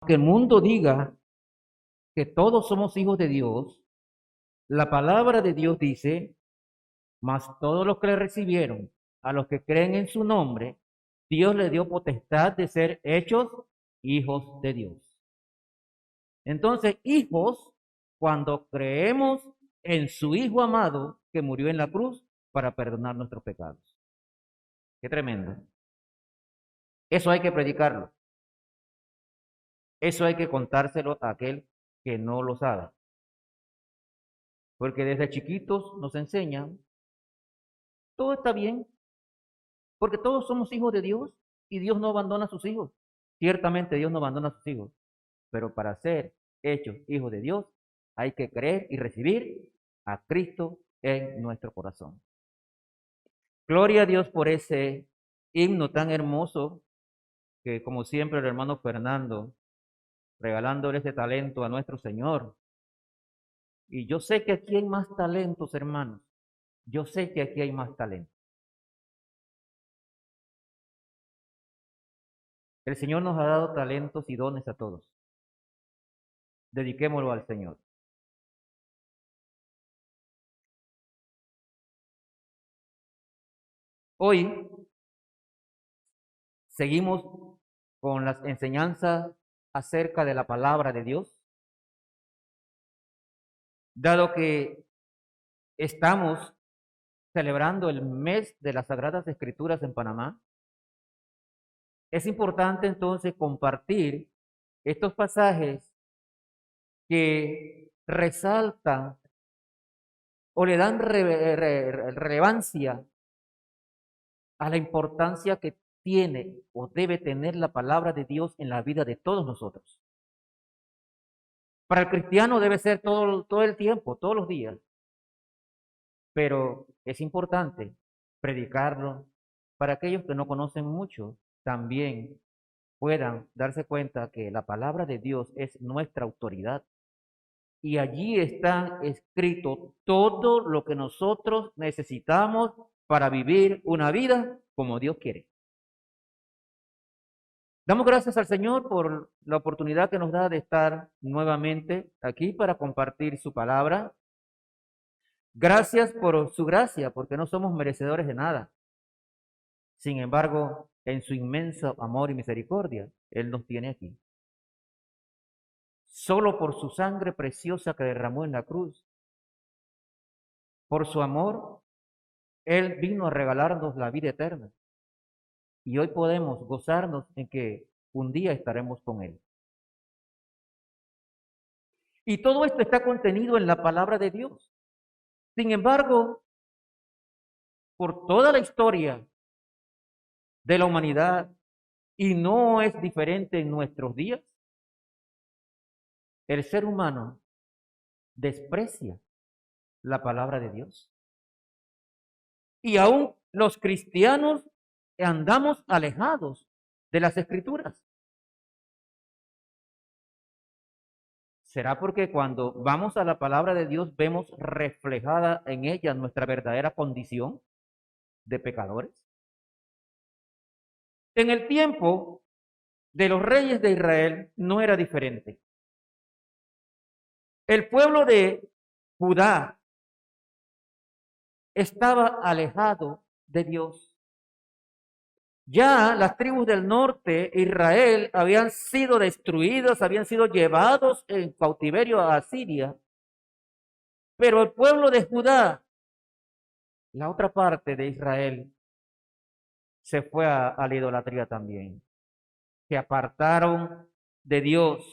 Que el mundo diga que todos somos hijos de Dios, la palabra de Dios dice, mas todos los que le recibieron, a los que creen en su nombre, Dios le dio potestad de ser hechos hijos de Dios. Entonces, hijos, cuando creemos en su Hijo amado que murió en la cruz para perdonar nuestros pecados. Qué tremendo. Eso hay que predicarlo. Eso hay que contárselo a aquel que no lo sabe. Porque desde chiquitos nos enseñan, todo está bien, porque todos somos hijos de Dios y Dios no abandona a sus hijos. Ciertamente Dios no abandona a sus hijos, pero para ser hechos hijos de Dios hay que creer y recibir a Cristo en nuestro corazón. Gloria a Dios por ese himno tan hermoso que, como siempre, el hermano Fernando, regalándole ese talento a nuestro Señor. Y yo sé que aquí hay más talentos, hermanos. Yo sé que aquí hay más talentos. El Señor nos ha dado talentos y dones a todos. Dediquémoslo al Señor. Hoy seguimos con las enseñanzas acerca de la palabra de Dios, dado que estamos celebrando el mes de las Sagradas Escrituras en Panamá. Es importante entonces compartir estos pasajes que resaltan o le dan relevancia a la importancia que tiene o debe tener la palabra de Dios en la vida de todos nosotros. Para el cristiano debe ser todo el tiempo, todos los días, pero es importante predicarlo para aquellos que no conocen mucho, también puedan darse cuenta que la palabra de Dios es nuestra autoridad y allí está escrito todo lo que nosotros necesitamos para vivir una vida como Dios quiere. Damos gracias al Señor por la oportunidad que nos da de estar nuevamente aquí para compartir su palabra. Gracias por su gracia, porque no somos merecedores de nada. Sin embargo, en su inmenso amor y misericordia, Él nos tiene aquí. Solo por su sangre preciosa que derramó en la cruz, por su amor, Él vino a regalarnos la vida eterna. Y hoy podemos gozarnos en que un día estaremos con Él. Y todo esto está contenido en la palabra de Dios. Sin embargo, por toda la historia de la humanidad, y no es diferente en nuestros días, el ser humano desprecia la palabra de Dios. Y aún los cristianos andamos alejados de las escrituras. ¿Será porque cuando vamos a la palabra de Dios vemos reflejada en ella nuestra verdadera condición de pecadores? En el tiempo de los reyes de Israel no era diferente. El pueblo de Judá estaba alejado de Dios. Ya las tribus del norte, Israel, habían sido destruidas, habían sido llevados en cautiverio a Asiria. Pero el pueblo de Judá, la otra parte de Israel, se fue a la idolatría también. Se apartaron de Dios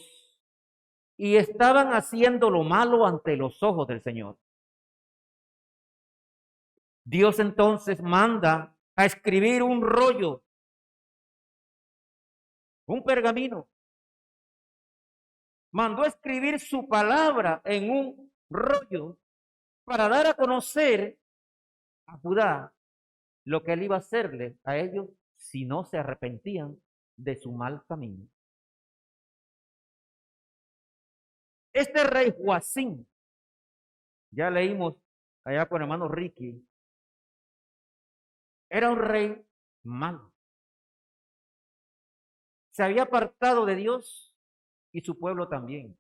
y estaban haciendo lo malo ante los ojos del Señor. Dios entonces manda a escribir un rollo, un pergamino. Mandó a escribir su palabra en un rollo para dar a conocer a Judá lo que él iba a hacerle a ellos si no se arrepentían de su mal camino. Este rey Joacín, ya leímos allá con el hermano Ricky, era un rey malo. Se había apartado de Dios y su pueblo también.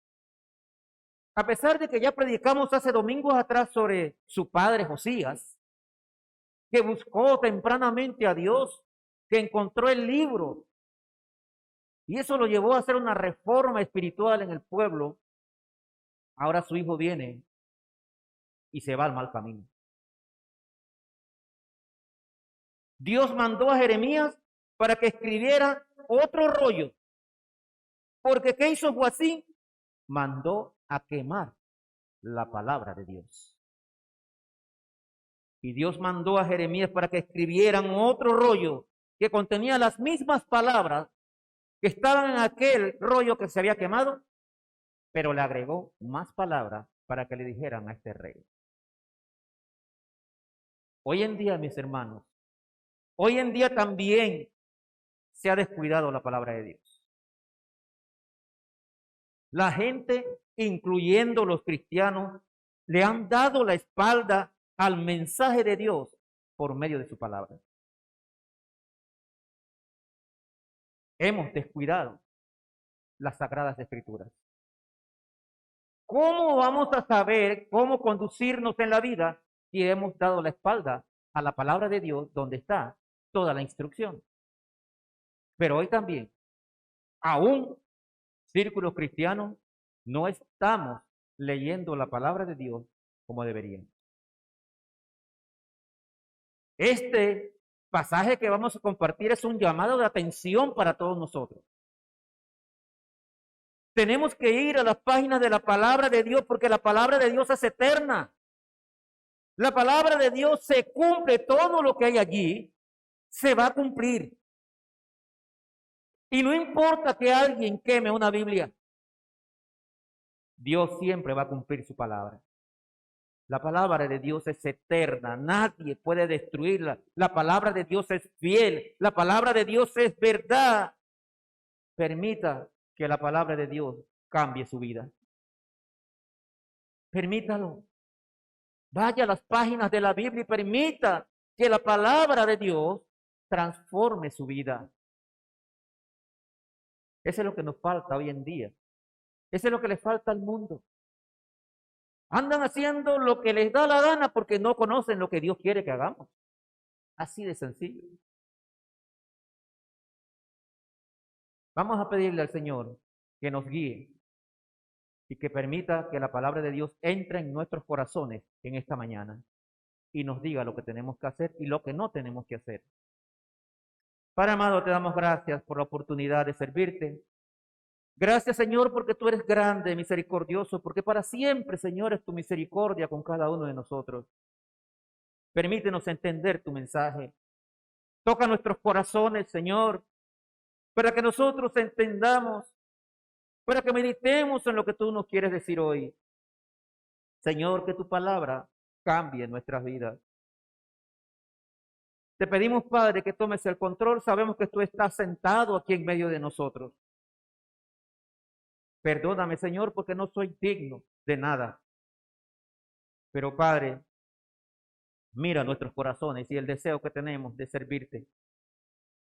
A pesar de que ya predicamos hace domingos atrás sobre su padre Josías, que buscó tempranamente a Dios, que encontró el libro, y eso lo llevó a hacer una reforma espiritual en el pueblo, ahora su hijo viene y se va al mal camino. Dios mandó a Jeremías para que escribiera otro rollo, porque ¿qué hizo Joacín? Mandó a quemar la palabra de Dios. Y Dios mandó a Jeremías para que escribieran otro rollo que contenía las mismas palabras que estaban en aquel rollo que se había quemado, pero le agregó más palabras para que le dijeran a este rey. Hoy en día, mis hermanos, hoy en día también se ha descuidado la palabra de Dios. La gente, incluyendo los cristianos, le han dado la espalda al mensaje de Dios por medio de su palabra. Hemos descuidado las sagradas escrituras. ¿Cómo vamos a saber cómo conducirnos en la vida si hemos dado la espalda a la palabra de Dios donde está toda la instrucción? Pero hoy también, aún círculos cristianos, no estamos leyendo la palabra de Dios como deberíamos. Este pasaje que vamos a compartir es un llamado de atención para todos nosotros. Tenemos que ir a las páginas de la palabra de Dios porque la palabra de Dios es eterna. La palabra de Dios se cumple, todo lo que hay allí se va a cumplir. Y no importa que alguien queme una Biblia, Dios siempre va a cumplir su palabra. La palabra de Dios es eterna, nadie puede destruirla. La palabra de Dios es fiel, la palabra de Dios es verdad. Permita que la palabra de Dios cambie su vida. Permítalo. Vaya a las páginas de la Biblia y permita que la palabra de Dios transforme su vida. Eso es lo que nos falta hoy en día. Eso es lo que le falta al mundo. Andan haciendo lo que les da la gana porque no conocen lo que Dios quiere que hagamos. Así de sencillo. Vamos a pedirle al Señor que nos guíe y que permita que la palabra de Dios entre en nuestros corazones en esta mañana y nos diga lo que tenemos que hacer y lo que no tenemos que hacer. Padre amado, te damos gracias por la oportunidad de servirte. Gracias, Señor, porque tú eres grande, misericordioso, porque para siempre, Señor, es tu misericordia con cada uno de nosotros. Permítenos entender tu mensaje. Toca nuestros corazones, Señor, para que nosotros entendamos, para que meditemos en lo que tú nos quieres decir hoy. Señor, que tu palabra cambie nuestras vidas. Te pedimos, Padre, que tomes el control. Sabemos que tú estás sentado aquí en medio de nosotros. Perdóname, Señor, porque no soy digno de nada. Pero, Padre, mira nuestros corazones y el deseo que tenemos de servirte,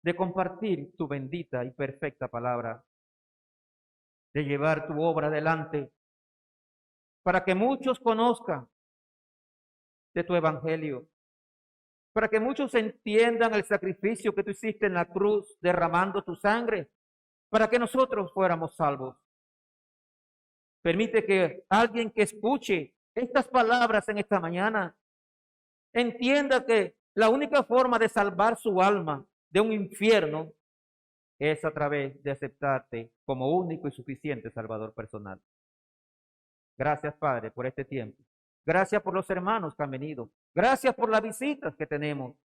de compartir tu bendita y perfecta palabra, de llevar tu obra adelante, para que muchos conozcan de tu evangelio, para que muchos entiendan el sacrificio que tú hiciste en la cruz, derramando tu sangre, para que nosotros fuéramos salvos. Permite que alguien que escuche estas palabras en esta mañana entienda que la única forma de salvar su alma de un infierno es a través de aceptarte como único y suficiente Salvador personal. Gracias, Padre, por este tiempo. Gracias por los hermanos que han venido. Gracias por las visitas que tenemos.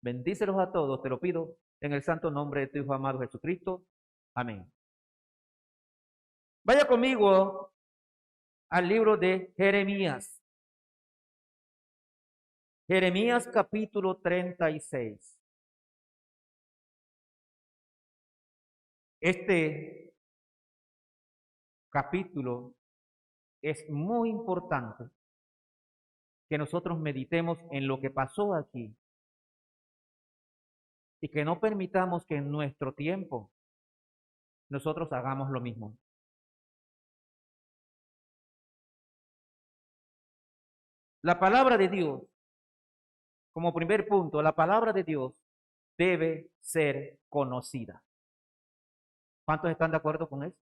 Bendícelos a todos, te lo pido en el santo nombre de tu Hijo amado Jesucristo. Amén. Vaya conmigo al libro de Jeremías. Jeremías capítulo 36. Este capítulo es muy importante que nosotros meditemos en lo que pasó aquí y que no permitamos que en nuestro tiempo nosotros hagamos lo mismo. La palabra de Dios, como primer punto, la palabra de Dios debe ser conocida. ¿Cuántos están de acuerdo con eso?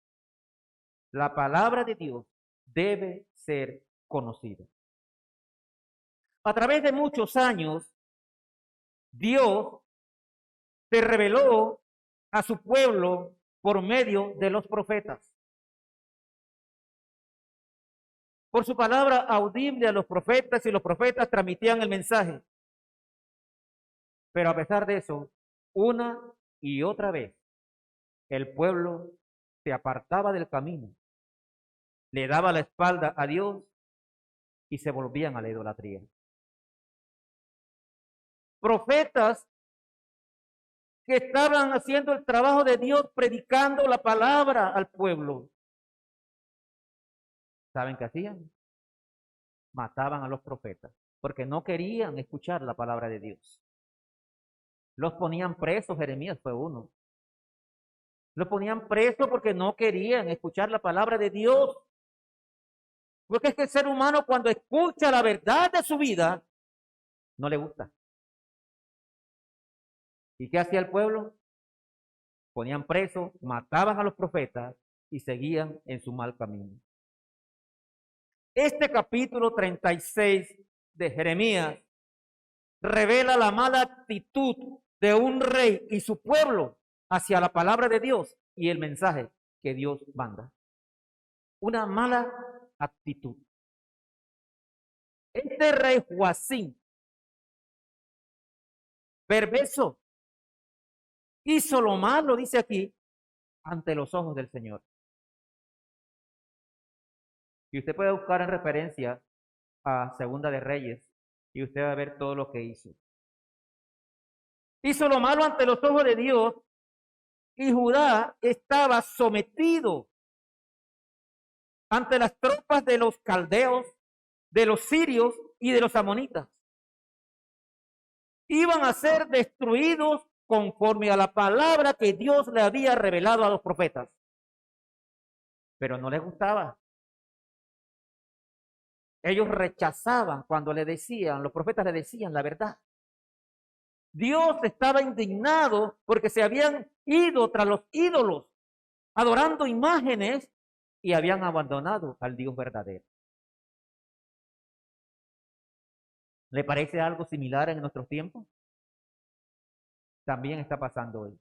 La palabra de Dios debe ser conocida. A través de muchos años, Dios se reveló a su pueblo por medio de los profetas. Por su palabra audible a los profetas, y los profetas transmitían el mensaje. Pero a pesar de eso, una y otra vez, el pueblo se apartaba del camino, le daba la espalda a Dios y se volvían a la idolatría. Profetas que estaban haciendo el trabajo de Dios, predicando la palabra al pueblo. ¿Saben qué hacían? Mataban a los profetas, porque no querían escuchar la palabra de Dios. Los ponían presos, Jeremías fue uno. Los ponían presos porque no querían escuchar la palabra de Dios. Porque es que el ser humano, cuando escucha la verdad de su vida, no le gusta. ¿Y qué hacía el pueblo? Ponían presos, mataban a los profetas y seguían en su mal camino. Este capítulo 36 de Jeremías revela la mala actitud de un rey y su pueblo hacia la palabra de Dios y el mensaje que Dios manda. Una mala actitud. Este rey Joacim, perverso, hizo lo malo, dice aquí, ante los ojos del Señor. Y usted puede buscar en referencia a Segunda de Reyes y usted va a ver todo lo que hizo. Hizo lo malo ante los ojos de Dios y Judá estaba sometido ante las tropas de los caldeos, de los sirios y de los amonitas. Iban a ser destruidos conforme a la palabra que Dios le había revelado a los profetas. Pero no les gustaba. Ellos rechazaban cuando le decían, los profetas le decían la verdad. Dios estaba indignado porque se habían ido tras los ídolos, adorando imágenes y habían abandonado al Dios verdadero. ¿Le parece algo similar en nuestros tiempos? También está pasando hoy.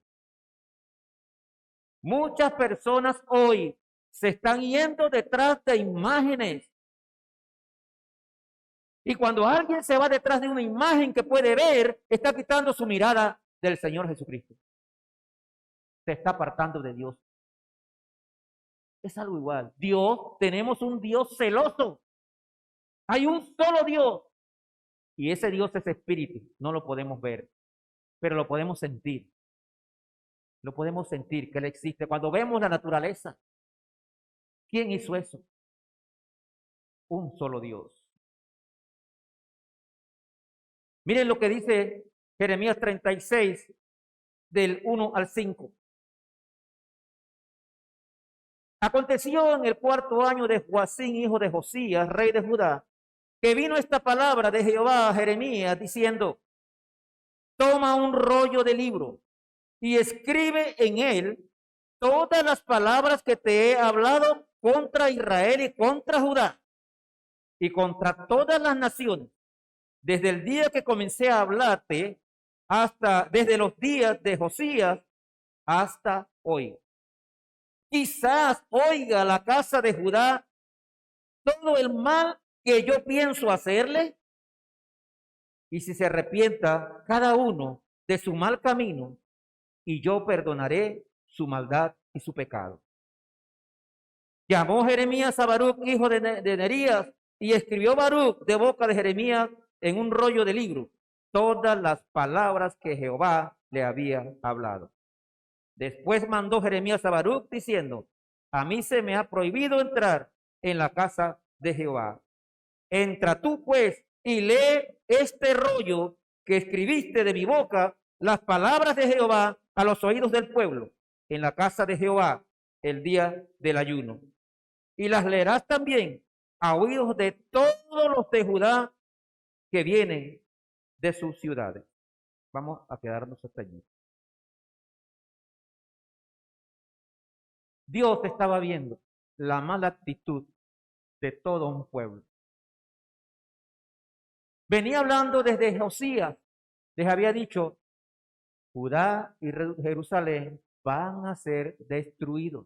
Muchas personas hoy se están yendo detrás de imágenes. Y cuando alguien se va detrás de una imagen que puede ver, está quitando su mirada del Señor Jesucristo. Se está apartando de Dios. Es algo igual. Dios, tenemos un Dios celoso. Hay un solo Dios. Y ese Dios es espíritu. No lo podemos ver, pero lo podemos sentir. Lo podemos sentir que Él existe. Cuando vemos la naturaleza, ¿quién hizo eso? Un solo Dios. Miren lo que dice Jeremías 36, del 1 al 5. Aconteció en el 4º año de Joacim, hijo de Josías, rey de Judá, que vino esta palabra de Jehová a Jeremías diciendo: toma un rollo de libro y escribe en él todas las palabras que te he hablado contra Israel y contra Judá y contra todas las naciones, desde el día que comencé a hablarte hasta desde los días de Josías hasta hoy. Quizás oiga la casa de Judá todo el mal que yo pienso hacerle, y si se arrepienta cada uno de su mal camino, y yo perdonaré su maldad y su pecado. Llamó Jeremías a Baruch, hijo de Nerías, y escribió Baruch de boca de Jeremías en un rollo de libro todas las palabras que Jehová le había hablado. Después mandó Jeremías a Baruch diciendo: a mí se me ha prohibido entrar en la casa de Jehová. Entra tú pues y lee este rollo que escribiste de mi boca, las palabras de Jehová a los oídos del pueblo en la casa de Jehová el día del ayuno. Y las leerás también a oídos de todos los de Judá que vienen de sus ciudades. Vamos a quedarnos hasta allí. Dios estaba viendo la mala actitud de todo un pueblo. Venía hablando desde Josías, les había dicho, Judá y Jerusalén van a ser destruidos,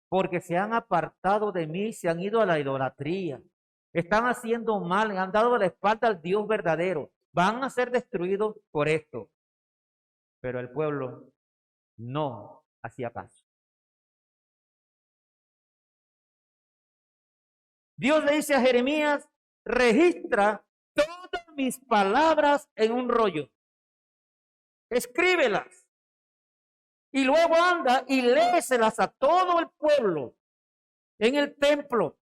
porque se han apartado de mí, se han ido a la idolatría, están haciendo mal, han dado la espalda al Dios verdadero, van a ser destruidos por esto. Pero el pueblo no hacía caso. Dios le dice a Jeremías, registra todas mis palabras en un rollo. Escríbelas. Y luego anda y léeselas a todo el pueblo en el templo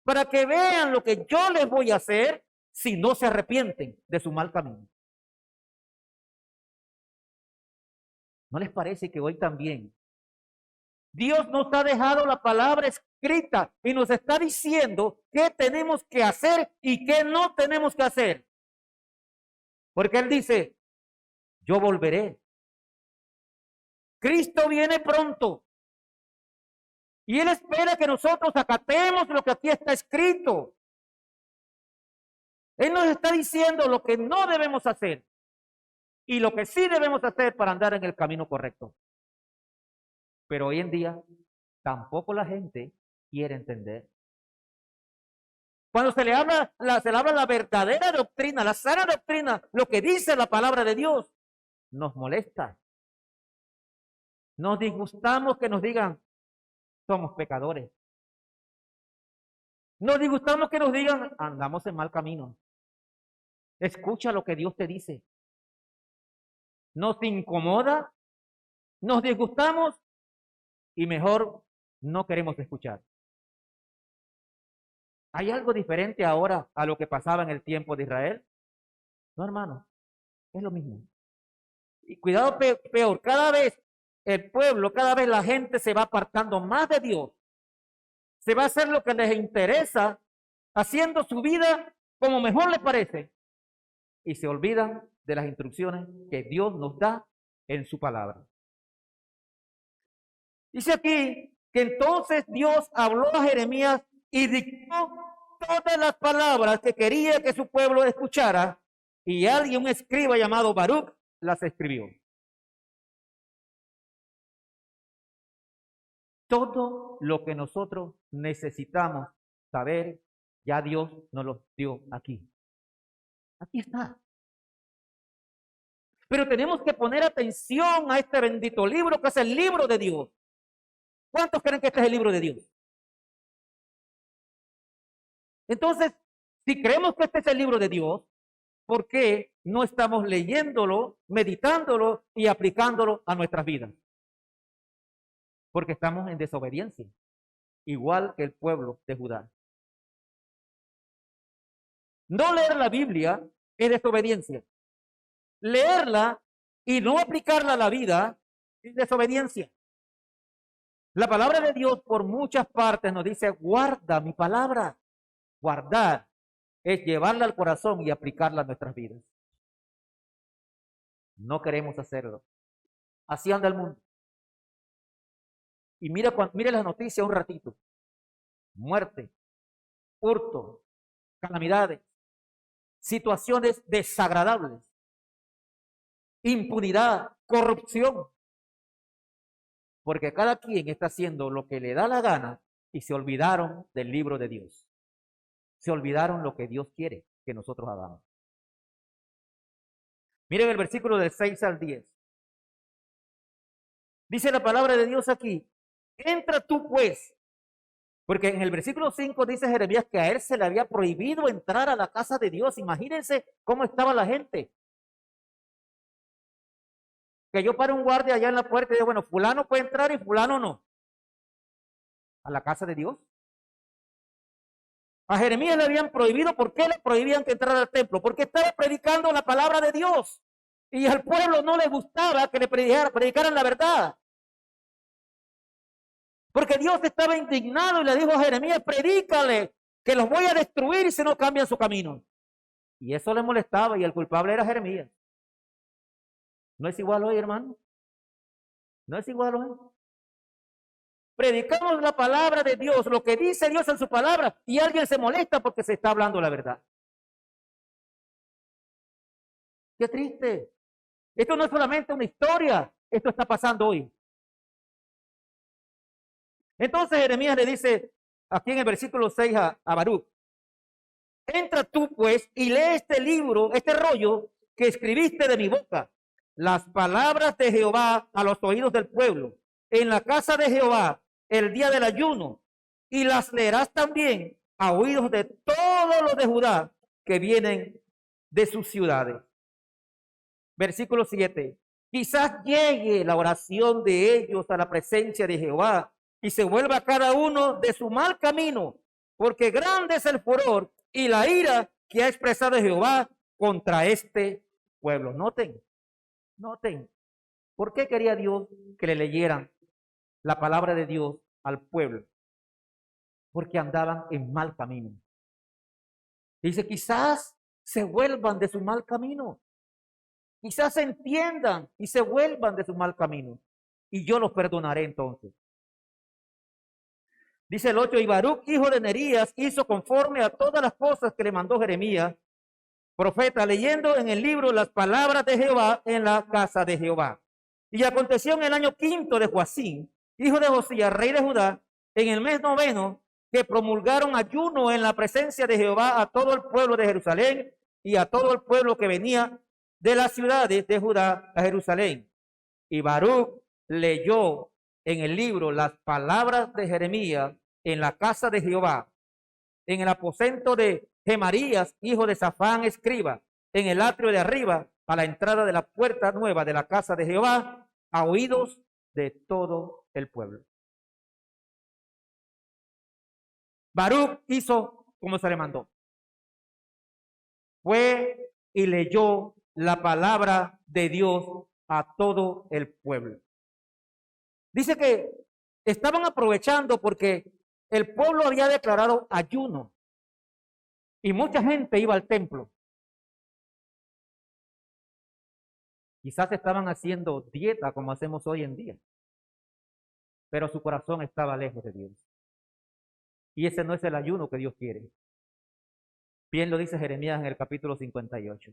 para que vean lo que yo les voy a hacer si no se arrepienten de su mal camino. ¿No les parece que hoy también Dios nos ha dejado la palabra escrita y nos está diciendo qué tenemos que hacer y qué no tenemos que hacer? Porque Él dice, yo volveré. Cristo viene pronto. Y Él espera que nosotros acatemos lo que aquí está escrito. Él nos está diciendo lo que no debemos hacer y lo que sí debemos hacer para andar en el camino correcto. Pero hoy en día tampoco la gente quiere entender. Cuando se le habla la verdadera doctrina, la sana doctrina, lo que dice la palabra de Dios, nos molesta. Nos disgustamos que nos digan, somos pecadores. Nos disgustamos que nos digan, andamos en mal camino. Escucha lo que Dios te dice. Nos incomoda, nos disgustamos y mejor no queremos escuchar. ¿Hay algo diferente ahora a lo que pasaba en el tiempo de Israel? No, hermano, es lo mismo. Y cuidado, peor, cada vez el pueblo, cada vez la gente se va apartando más de Dios. Se va a hacer lo que les interesa, haciendo su vida como mejor les parece. Y se olvidan de las instrucciones que Dios nos da en su palabra. Dice aquí que entonces Dios habló a Jeremías y dictó todas las palabras que quería que su pueblo escuchara, y alguien, un escriba llamado Baruch, las escribió. Todo lo que nosotros necesitamos saber, ya Dios nos lo dio aquí. Aquí está. Pero tenemos que poner atención a este bendito libro que es el libro de Dios. ¿Cuántos creen que este es el libro de Dios? Entonces, si creemos que este es el libro de Dios, ¿por qué no estamos leyéndolo, meditándolo y aplicándolo a nuestras vidas? Porque estamos en desobediencia, igual que el pueblo de Judá. No leer la Biblia es desobediencia. Leerla y no aplicarla a la vida es desobediencia. La palabra de Dios por muchas partes nos dice, guarda mi palabra. Guardar es llevarla al corazón y aplicarla a nuestras vidas. No queremos hacerlo. Así anda el mundo. Y mire las noticias un ratito. Muerte, hurto, calamidades, situaciones desagradables, impunidad, corrupción. Porque cada quien está haciendo lo que le da la gana y se olvidaron del libro de Dios. Se olvidaron lo que Dios quiere que nosotros hagamos. Miren el versículo del 6 al 10. Dice la palabra de Dios aquí, entra tú pues, porque en el versículo 5 dice Jeremías que a él se le había prohibido entrar a la casa de Dios. Imagínense cómo estaba la gente. Que yo pare un guardia allá en la puerta y digo, bueno, fulano puede entrar y fulano no. ¿A la casa de Dios? A Jeremías le habían prohibido. ¿Por qué le prohibían que entrara al templo? Porque estaba predicando la palabra de Dios. Y al pueblo no le gustaba que le predicaran la verdad. Porque Dios estaba indignado y le dijo a Jeremías, predícale que los voy a destruir si no cambian su camino. Y eso le molestaba y el culpable era Jeremías. ¿No es igual hoy, hermano? ¿No es igual hoy? Predicamos la palabra de Dios, lo que dice Dios en su palabra, y alguien se molesta porque se está hablando la verdad. Qué triste. Esto no es solamente una historia, esto está pasando hoy. Entonces Jeremías le dice aquí en el versículo 6 a Baruch: entra tú pues y lee este libro, este rollo que escribiste de mi boca, las palabras de Jehová a los oídos del pueblo, en la casa de Jehová, el día del ayuno, y las leerás también a oídos de todos los de Judá que vienen de sus ciudades. Versículo 7. Quizás llegue la oración de ellos a la presencia de Jehová y se vuelva cada uno de su mal camino, porque grande es el furor y la ira que ha expresado Jehová contra este pueblo. Noten, noten, ¿por qué quería Dios que le leyeran la palabra de Dios al pueblo? Porque andaban en mal camino. Dice, quizás se vuelvan de su mal camino. Quizás se entiendan y se vuelvan de su mal camino. Y yo los perdonaré entonces. Dice el 8, y Baruch, hijo de Nerías, hizo conforme a todas las cosas que le mandó Jeremías, profeta, leyendo en el libro las palabras de Jehová en la casa de Jehová. Y aconteció en el año 5 de Joacim, hijo de Josías, rey de Judá, en el mes 9, que promulgaron ayuno en la presencia de Jehová a todo el pueblo de Jerusalén y a todo el pueblo que venía de las ciudades de Judá a Jerusalén. Y Baruch leyó en el libro las palabras de Jeremías en la casa de Jehová, en el aposento de Gemarías, hijo de Safán, escriba, en el atrio de arriba, a la entrada de la puerta nueva de la casa de Jehová, a oídos de todo el pueblo. Baruch hizo como se le mandó. Fue y leyó la palabra de Dios a todo el pueblo. Dice que estaban aprovechando porque el pueblo había declarado ayuno y mucha gente iba al templo. Quizás estaban haciendo dieta como hacemos hoy en día, pero su corazón estaba lejos de Dios. Y ese no es el ayuno que Dios quiere. Bien lo dice Jeremías en el capítulo 58.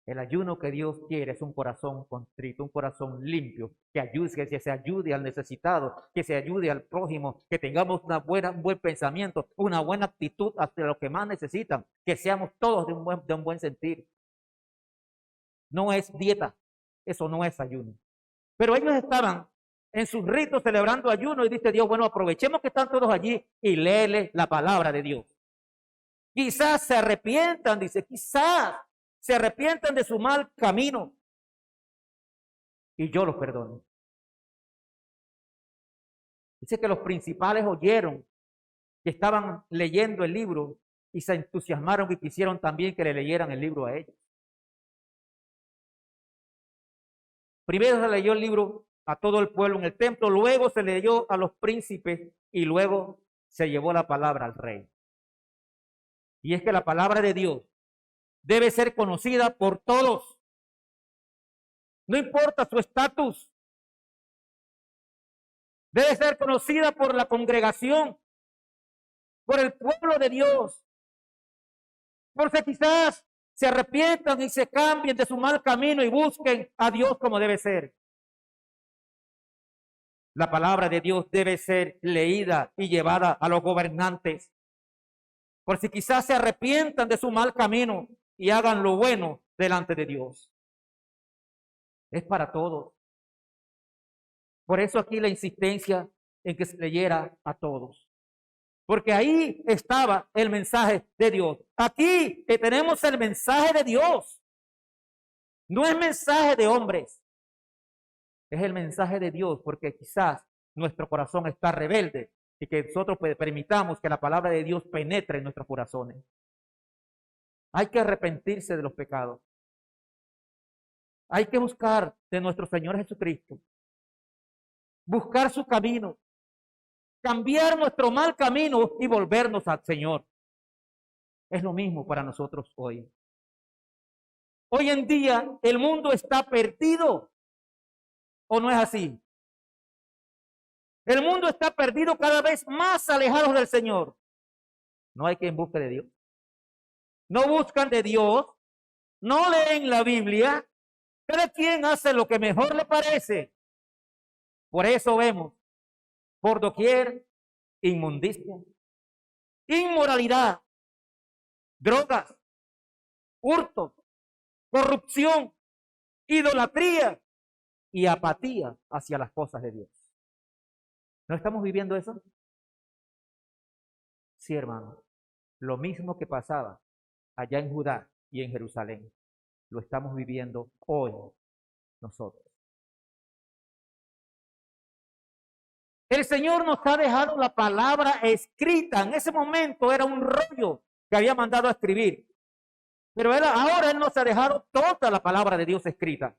El ayuno que Dios quiere es un corazón contrito, un corazón limpio, que ayude, que se ayude al necesitado, que se ayude al prójimo, que tengamos un buen pensamiento, una buena actitud hacia los que más necesitan, que seamos todos de un buen sentir. No es dieta, eso no es ayuno. Pero ellos estaban en sus ritos celebrando ayuno y dice Dios, bueno, aprovechemos que están todos allí y léele la palabra de Dios. Quizás se arrepientan, dice, quizás se arrepientan de su mal camino y yo los perdono. Dice que los principales oyeron que estaban leyendo el libro y se entusiasmaron y quisieron también que le leyeran el libro a ellos. Primero se leyó el libro a todo el pueblo en el templo, luego se leyó a los príncipes y luego se llevó la palabra al rey. Y es que la palabra de Dios debe ser conocida por todos. No importa su estatus. Debe ser conocida por la congregación, por el pueblo de Dios. Porque quizás se arrepientan y se cambien de su mal camino y busquen a Dios como debe ser. La palabra de Dios debe ser leída y llevada a los gobernantes. Por si quizás se arrepientan de su mal camino y hagan lo bueno delante de Dios. Es para todos. Por eso aquí la insistencia en que se leyera a todos. Porque ahí estaba el mensaje de Dios. Aquí tenemos el mensaje de Dios. No es mensaje de hombres. Es el mensaje de Dios, porque quizás nuestro corazón está rebelde y que nosotros permitamos que la palabra de Dios penetre en nuestros corazones. Hay que arrepentirse de los pecados. Hay que buscar de nuestro Señor Jesucristo. Buscar su camino. Cambiar nuestro mal camino y volvernos al Señor. Es lo mismo para nosotros hoy. Hoy en día el mundo está perdido, ¿o no es así? El mundo está perdido, cada vez más alejados del Señor. No hay quien busque de Dios. No buscan de Dios, no leen la Biblia. Cada quien hace lo que mejor le parece. Por eso vemos por doquier inmundicia, inmoralidad, drogas, hurtos, corrupción, idolatría y apatía hacia las cosas de Dios. ¿No estamos viviendo eso? Sí, hermano. Lo mismo que pasaba allá en Judá y en Jerusalén, lo estamos viviendo hoy nosotros. El Señor nos ha dejado la palabra escrita. En ese momento era un rollo que había mandado a escribir. Pero ahora Él nos ha dejado toda la palabra de Dios escrita.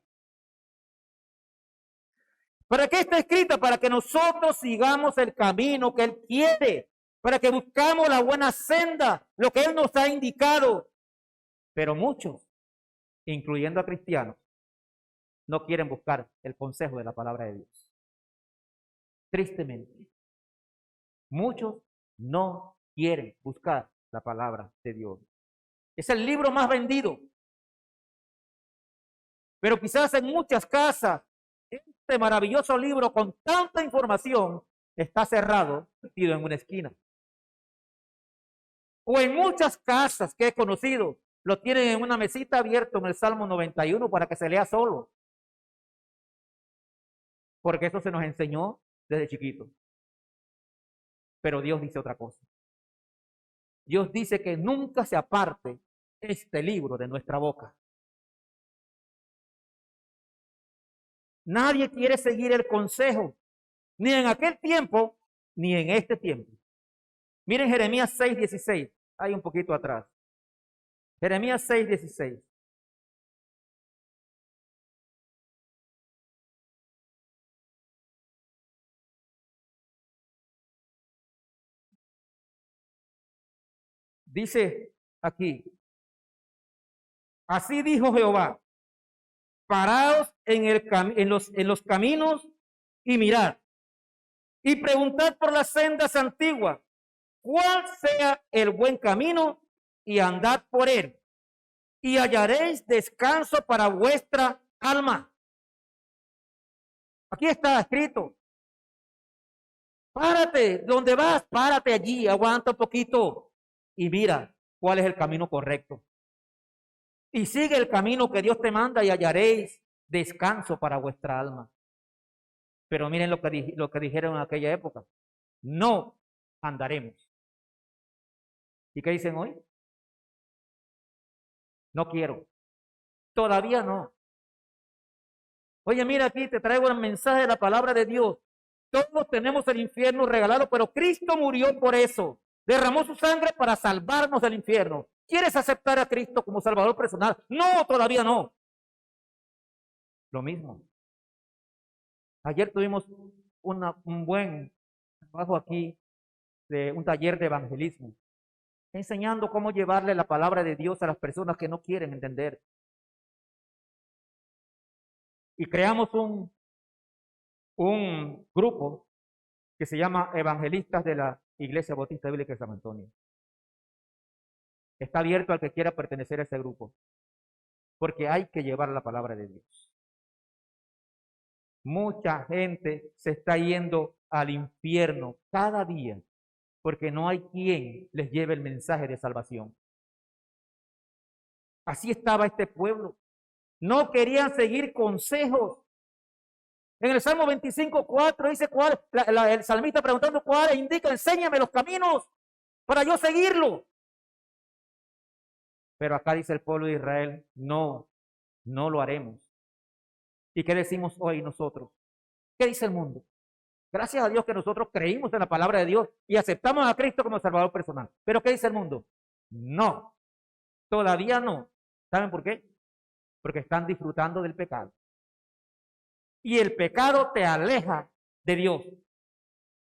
¿Para qué está escrita? Para que nosotros sigamos el camino que Él quiere. Para que buscamos la buena senda, lo que Él nos ha indicado. Pero muchos, incluyendo a cristianos, no quieren buscar el consejo de la palabra de Dios. Tristemente, muchos no quieren buscar la palabra de Dios. Es el libro más vendido. Pero quizás en muchas casas, este maravilloso libro con tanta información está cerrado, metido en una esquina. O en muchas casas que he conocido, lo tienen en una mesita abierta en el Salmo 91 para que se lea solo. Porque eso se nos enseñó desde chiquitos. Pero Dios dice otra cosa. Dios dice que nunca se aparte este libro de nuestra boca. Nadie quiere seguir el consejo, ni en aquel tiempo, ni en este tiempo. Miren Jeremías 6:16, hay un poquito atrás. Jeremías 6:16. Dice aquí, así dijo Jehová, paraos en los caminos y mirad, y preguntad por las sendas antiguas, cuál sea el buen camino, y andad por él, y hallaréis descanso para vuestra alma. Aquí está escrito. Párate, ¿dónde vas? Párate allí, aguanta un poquito y mira cuál es el camino correcto. Y sigue el camino que Dios te manda y hallaréis descanso para vuestra alma. Pero miren lo que dijeron en aquella época. No andaremos. ¿Y qué dicen hoy? No quiero. Todavía no. Oye, mira aquí, te traigo el mensaje de la palabra de Dios. Todos tenemos el infierno regalado, pero Cristo murió por eso. Derramó su sangre para salvarnos del infierno. ¿Quieres aceptar a Cristo como Salvador personal? No, todavía no. Lo mismo. Ayer tuvimos un buen trabajo aquí de un taller de evangelismo, enseñando cómo llevarle la palabra de Dios a las personas que no quieren entender. Y creamos un grupo que se llama Evangelistas de la Iglesia Bautista Bíblica de San Antonio. Está abierto al que quiera pertenecer a ese grupo, porque hay que llevar la palabra de Dios. Mucha gente se está yendo al infierno cada día porque no hay quien les lleve el mensaje de salvación. Así estaba este pueblo. No querían seguir consejos. En el Salmo 25:4 dice el salmista preguntando cuál indica, enséñame los caminos para yo seguirlo. Pero acá dice el pueblo de Israel, no lo haremos. ¿Y qué decimos hoy nosotros? ¿Qué dice el mundo? Gracias a Dios que nosotros creímos en la palabra de Dios y aceptamos a Cristo como Salvador personal. ¿Pero qué dice el mundo? No, todavía no. ¿Saben por qué? Porque están disfrutando del pecado. Y el pecado te aleja de Dios.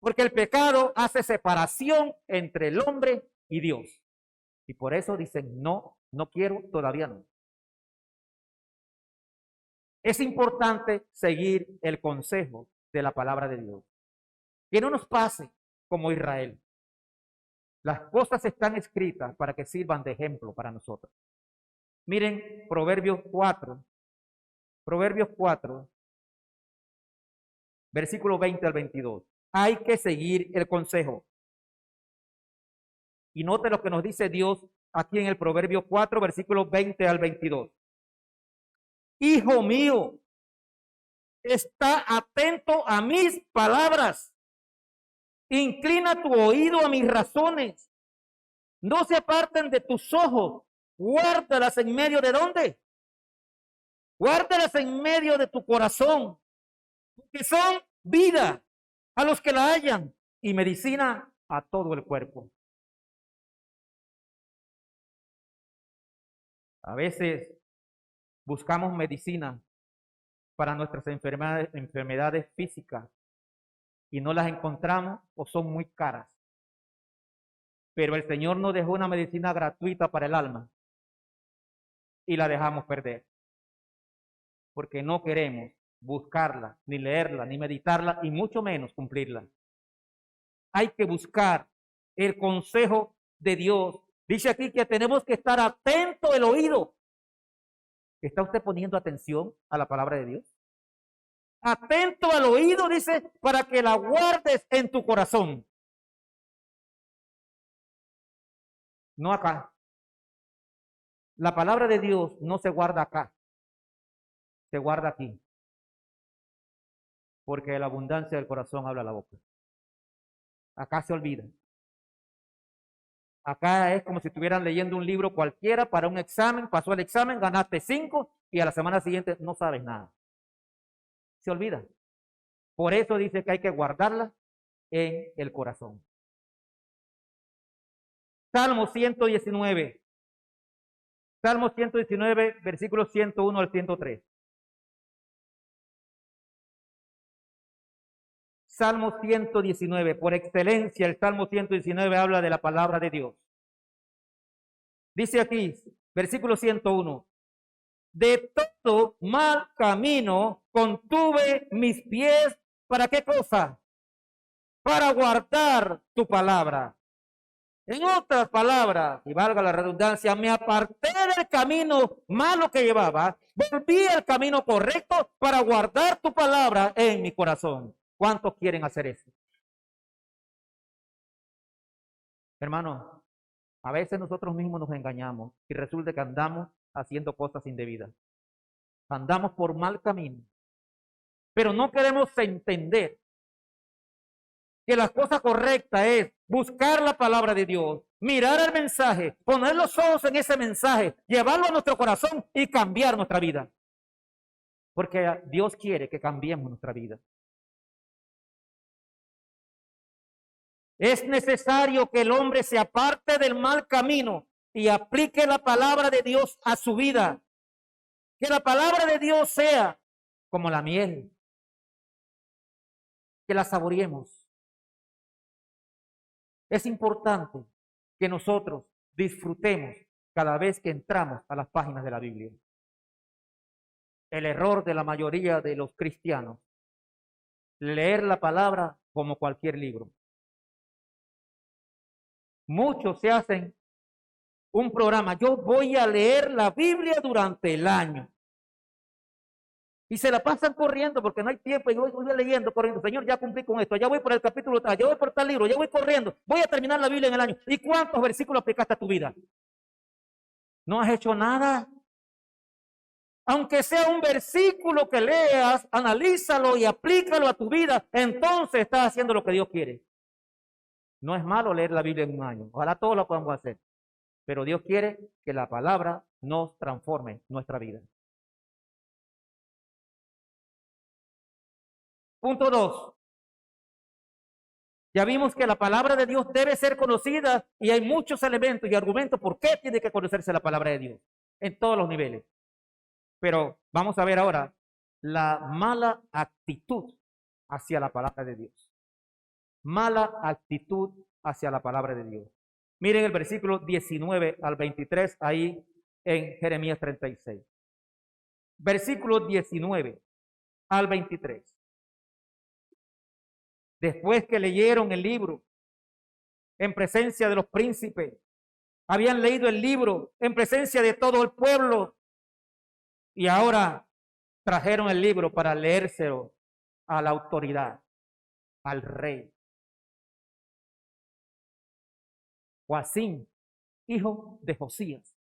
Porque el pecado hace separación entre el hombre y Dios. Y por eso dicen, no, no quiero, todavía no. Es importante seguir el consejo de la palabra de Dios. Que no nos pase como Israel. Las cosas están escritas para que sirvan de ejemplo para nosotros. Miren Proverbios 4, versículo 20 al 22. Hay que seguir el consejo. Y note lo que nos dice Dios aquí en el Proverbio 4, versículo 20 al 22. Hijo mío, está atento a mis palabras. Inclina tu oído a mis razones. No se aparten de tus ojos. Guárdalas en medio de ¿dónde? Guárdalas en medio de tu corazón, que son vida a los que la hallan y medicina a todo el cuerpo. A veces buscamos medicina para nuestras enfermedades físicas y no las encontramos o son muy caras. Pero el Señor nos dejó una medicina gratuita para el alma y la dejamos perder. Porque no queremos buscarla, ni leerla, ni meditarla, y mucho menos cumplirla. Hay que buscar el consejo de Dios. Dice aquí que tenemos que estar atento el oído. ¿Está usted poniendo atención a la palabra de Dios? Atento al oído, dice, para que la guardes en tu corazón. No acá. La palabra de Dios no se guarda acá. Se guarda aquí. Porque la abundancia del corazón habla la boca. Acá se olvida. Acá es como si estuvieran leyendo un libro cualquiera para un examen, pasó el examen, ganaste 5 y a la semana siguiente no sabes nada. Se olvida. Por eso dice que hay que guardarla en el corazón. Salmo 119. Salmo 119, versículos 101 al 103. Salmo 119, por excelencia el Salmo 119 habla de la palabra de Dios. Dice aquí, versículo 101, de todo mal camino contuve mis pies, ¿para qué cosa? Para guardar tu palabra. En otras palabras, y valga la redundancia, me aparté del camino malo que llevaba, volví al camino correcto para guardar tu palabra en mi corazón. ¿Cuántos quieren hacer eso? Hermano, a veces nosotros mismos nos engañamos y resulta que andamos haciendo cosas indebidas. Andamos por mal camino. Pero no queremos entender que la cosa correcta es buscar la palabra de Dios, mirar el mensaje, poner los ojos en ese mensaje, llevarlo a nuestro corazón y cambiar nuestra vida. Porque Dios quiere que cambiemos nuestra vida. Es necesario que el hombre se aparte del mal camino y aplique la palabra de Dios a su vida. Que la palabra de Dios sea como la miel. Que la saboreemos. Es importante que nosotros disfrutemos cada vez que entramos a las páginas de la Biblia. El error de la mayoría de los cristianos, leer la palabra como cualquier libro. Muchos se hacen un programa, yo voy a leer la Biblia durante el año. Y se la pasan corriendo porque no hay tiempo y voy leyendo, corriendo. Señor, ya cumplí con esto, ya voy por el capítulo tal, ya voy por tal libro, ya voy corriendo, voy a terminar la Biblia en el año. ¿Y cuántos versículos aplicaste a tu vida? ¿No has hecho nada? Aunque sea un versículo que leas, analízalo y aplícalo a tu vida, entonces estás haciendo lo que Dios quiere. No es malo leer la Biblia en un año, ojalá todos lo podamos hacer, pero Dios quiere que la palabra nos transforme nuestra vida. Punto 2. Ya vimos que la palabra de Dios debe ser conocida y hay muchos elementos y argumentos por qué tiene que conocerse la palabra de Dios en todos los niveles. Pero vamos a ver ahora la mala actitud hacia la palabra de Dios. Mala actitud hacia la palabra de Dios. Miren el versículo 19 al 23 ahí en Jeremías 36. Versículo 19 al 23. Después que leyeron el libro en presencia de los príncipes, habían leído el libro en presencia de todo el pueblo y ahora trajeron el libro para leérselo a la autoridad, al rey. Joacim, hijo de Josías.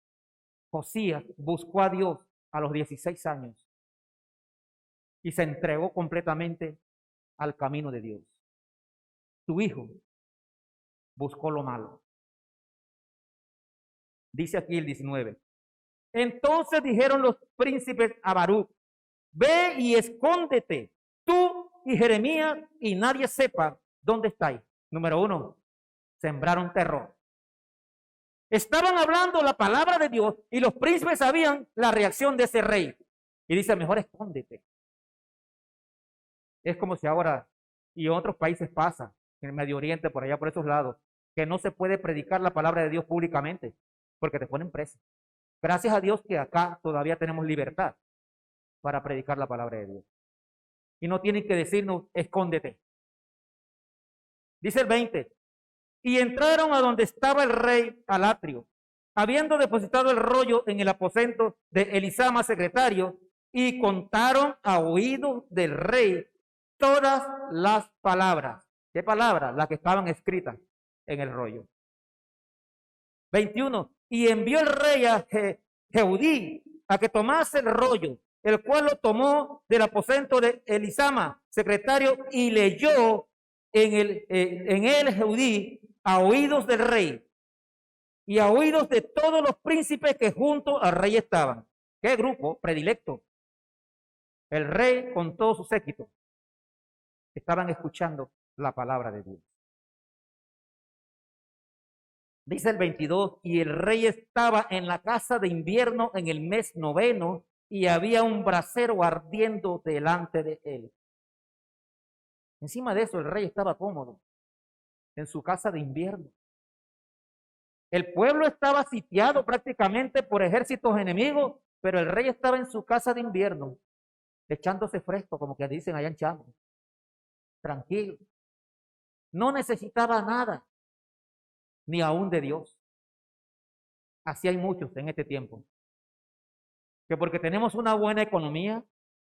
Josías buscó a Dios a los 16 años y se entregó completamente al camino de Dios. Tu hijo buscó lo malo. Dice aquí el 19. Entonces dijeron los príncipes a Baruc, ve y escóndete, tú y Jeremías, y nadie sepa dónde estáis. Número 1, sembraron terror. Estaban hablando la palabra de Dios y los príncipes sabían la reacción de ese rey. Y dice, mejor escóndete. Es como si ahora, y en otros países pasa, en el Medio Oriente, por allá por esos lados, que no se puede predicar la palabra de Dios públicamente, porque te ponen preso. Gracias a Dios que acá todavía tenemos libertad para predicar la palabra de Dios. Y no tienen que decirnos, escóndete. Dice el 20, y entraron a donde estaba el rey al atrio, habiendo depositado el rollo en el aposento de Elisama, secretario, y contaron a oído del rey todas las palabras. ¿Qué palabras? Las que estaban escritas en el rollo. 21. Y envió el rey a Jehudí a que tomase el rollo, el cual lo tomó del aposento de Elisama, secretario, y leyó en el Jehudí a oídos del rey y a oídos de todos los príncipes que junto al rey estaban. ¿Qué grupo predilecto? El rey con todo su séquito estaban escuchando la palabra de Dios. Dice el 22, y el rey estaba en la casa de invierno en el mes 9 y había un brasero ardiendo delante de él. Encima de eso el rey estaba cómodo en su casa de invierno. El pueblo estaba sitiado prácticamente por ejércitos enemigos, pero el rey estaba en su casa de invierno, echándose fresco, como que dicen allá en Chamo. Tranquilo. No necesitaba nada, ni aún de Dios. Así hay muchos en este tiempo. Que porque tenemos una buena economía,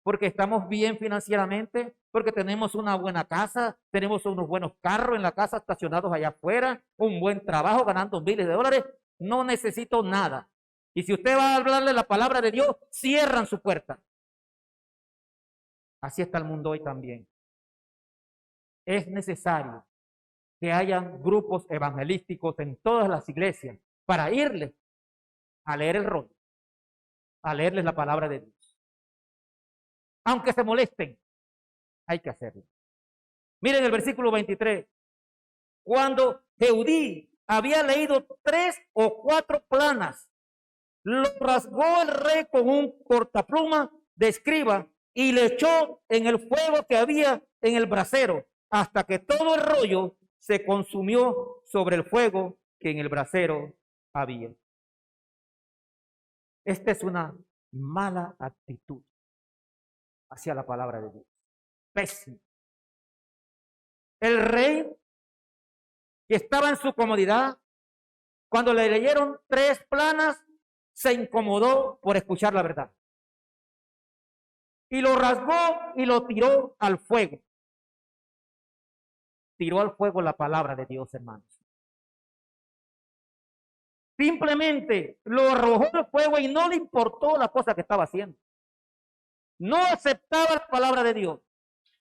porque estamos bien financieramente, porque tenemos una buena casa, tenemos unos buenos carros en la casa estacionados allá afuera, un buen trabajo ganando miles de dólares, no necesito nada. Y si usted va a hablarle la palabra de Dios, cierran su puerta. Así está el mundo hoy también. Es necesario que haya grupos evangelísticos en todas las iglesias para irles a leer el rollo, a leerles la palabra de Dios. Aunque se molesten, hay que hacerlo. Miren el versículo 23. Cuando Jehudí había leído 3 o 4 planas, lo rasgó el rey con un cortapluma de escriba y le echó en el fuego que había en el brasero, hasta que todo el rollo se consumió sobre el fuego que en el brasero había. Esta es una mala actitud hacia la palabra de Dios. Pésimo. El rey, que estaba en su comodidad, cuando le leyeron 3 planas, se incomodó por escuchar la verdad. Y lo rasgó y lo tiró al fuego. Tiró al fuego la palabra de Dios, hermanos. Simplemente lo arrojó al fuego y no le importó la cosa que estaba haciendo. No aceptaba la palabra de Dios.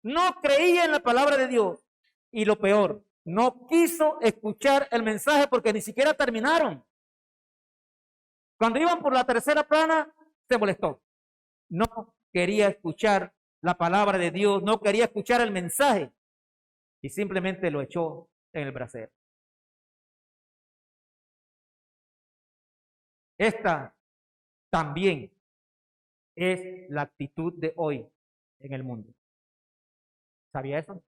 No creía en la palabra de Dios. Y lo peor, no quiso escuchar el mensaje porque ni siquiera terminaron. Cuando iban por la 3ª plana, se molestó. No quería escuchar la palabra de Dios, no quería escuchar el mensaje y simplemente lo echó en el brasero. Esta también es la actitud de hoy en el mundo. ¿Sabía eso?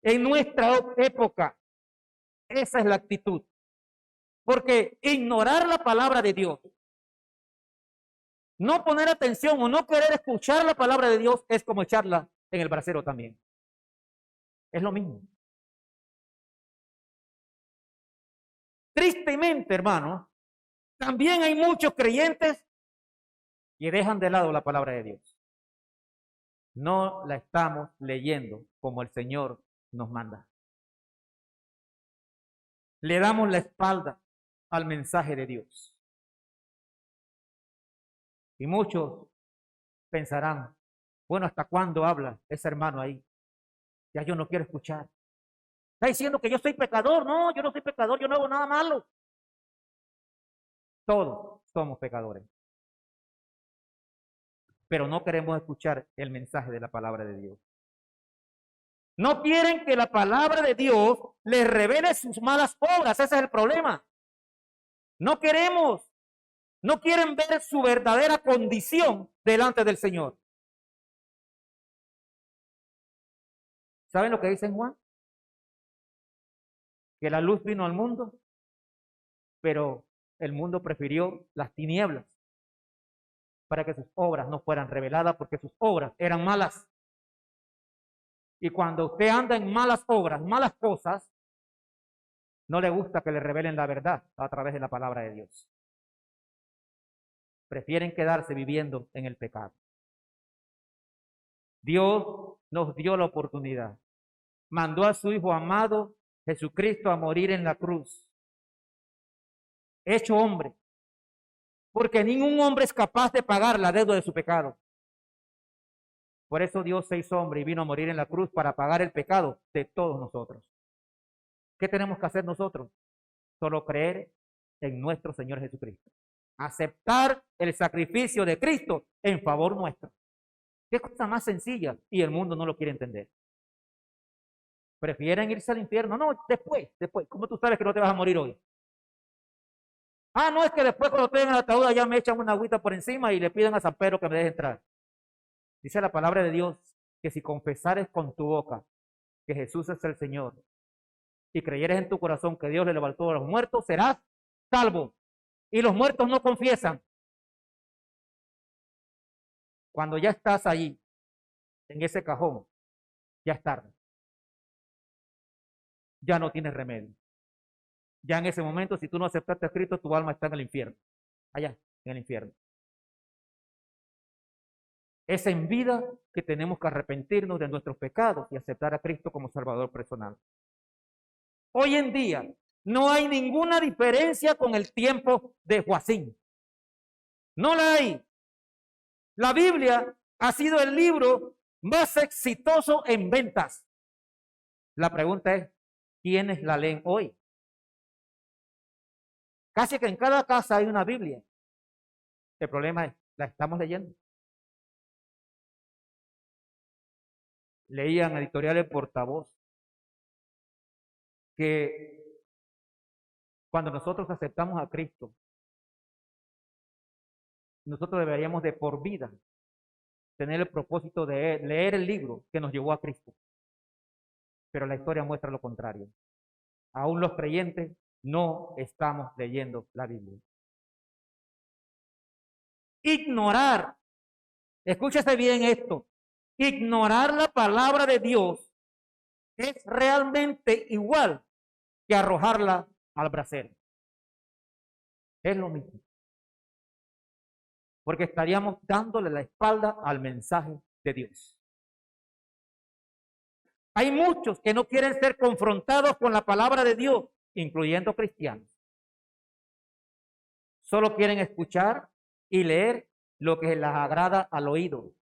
En nuestra época, Esa es la actitud. Porque ignorar la palabra de Dios, no poner atención o no querer escuchar la palabra de Dios es como echarla en el brasero también. Es lo mismo. Tristemente, hermano, también hay muchos creyentes que dejan de lado la palabra de Dios. No la estamos leyendo como el Señor nos manda. Le damos la espalda al mensaje de Dios. Y muchos pensarán, bueno, ¿hasta cuándo habla ese hermano ahí? Ya yo no quiero escuchar. Está diciendo que yo soy pecador. No, yo no soy pecador, yo no hago nada malo. Todos somos pecadores. Pero no queremos escuchar el mensaje de la palabra de Dios. No quieren que la palabra de Dios les revele sus malas obras. Ese es el problema. No queremos, no quieren ver su verdadera condición delante del Señor. ¿Saben lo que dice Juan? Que la luz vino al mundo, pero el mundo prefirió las tinieblas para que sus obras no fueran reveladas, porque sus obras eran malas. Y cuando usted anda en malas obras, malas cosas, no le gusta que le revelen la verdad a través de la palabra de Dios. Prefieren quedarse viviendo en el pecado. Dios nos dio la oportunidad. Mandó a su Hijo amado, Jesucristo, a morir en la cruz. Hecho hombre. Porque ningún hombre es capaz de pagar la deuda de su pecado. Por eso Dios se hizo hombre y vino a morir en la cruz para pagar el pecado de todos nosotros. ¿Qué tenemos que hacer nosotros? Solo creer en nuestro Señor Jesucristo. Aceptar el sacrificio de Cristo en favor nuestro. Qué cosa más sencilla, y el mundo no lo quiere entender. Prefieren irse al infierno. No, después. ¿Cómo tú sabes que no te vas a morir hoy? Ah, no, es que después cuando estoy en el ataúd ya me echan una agüita por encima y le piden a San Pedro que me deje entrar. Dice la palabra de Dios que si confesares con tu boca que Jesús es el Señor y creyeres en tu corazón que Dios le levantó a los muertos, serás salvo. Y los muertos no confiesan. Cuando ya estás ahí, en ese cajón, ya es tarde. Ya no tienes remedio. Ya en ese momento, si tú no aceptaste a Cristo, tu alma está en el infierno. Allá, en el infierno. Es en vida que tenemos que arrepentirnos de nuestros pecados y aceptar a Cristo como Salvador personal. Hoy en día no hay ninguna diferencia con el tiempo de Joacín. No la hay. La Biblia ha sido el libro más exitoso en ventas. La pregunta es, ¿quiénes la leen hoy? Casi que en cada casa hay una Biblia. El problema es, ¿la estamos leyendo? Leían editorial El Portavoz que cuando nosotros aceptamos a Cristo, nosotros deberíamos de por vida tener el propósito de leer el libro que nos llevó a Cristo. Pero la historia muestra lo contrario. Aún los creyentes no estamos leyendo la Biblia. Ignorar, escúchese bien esto, ignorar la palabra de Dios es realmente igual que arrojarla al brasero. Es lo mismo. Porque estaríamos dándole la espalda al mensaje de Dios. Hay muchos que no quieren ser confrontados con la palabra de Dios, incluyendo cristianos. Solo quieren escuchar y leer lo que les agrada al oído.